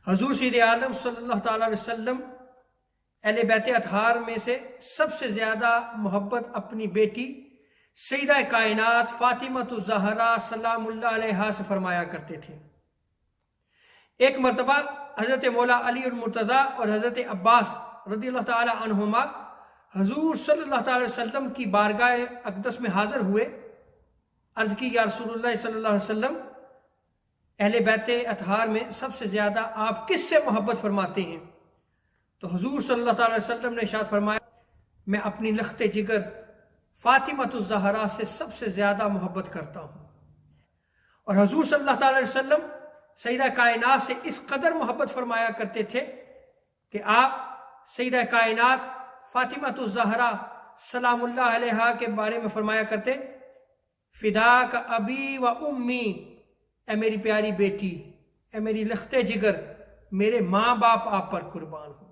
حضور سید عالم صلی اللہ تعالیٰ علیہ وسلم اہل بیت اطہار میں سے سب سے زیادہ محبت اپنی بیٹی سیدہ کائنات فاطمۃ الزہرا سلام اللہ علیہا سے فرمایا کرتے تھے۔ ایک مرتبہ حضرت مولا علی المرتضیٰ اور حضرت عباس رضی اللہ تعالی عنہما حضور صلی اللہ تعالی وسلم کی بارگاہ اقدس میں حاضر ہوئے۔ عرض کی، یا رسول اللہ صلی اللہ علیہ وسلم، اہل بیت اطہار میں سب سے زیادہ آپ کس سے محبت فرماتے ہیں؟ تو حضور صلی اللہ تعالی وسلم نے ارشاد فرمایا، میں اپنی لخت جگر فاطمۃ الزہرا سے سب سے زیادہ محبت کرتا ہوں۔ اور حضور صلی اللہ تعالی وسلم سیدہ کائنات سے اس قدر محبت فرمایا کرتے تھے کہ آپ سیدہ کائنات فاطمۃ الزہرا سلام اللہ علیہا کے بارے میں فرمایا کرتے، فداک ابی و امی، اے میری پیاری بیٹی، اے میری لخت جگر، میرے ماں باپ آپ پر قربان ہوں۔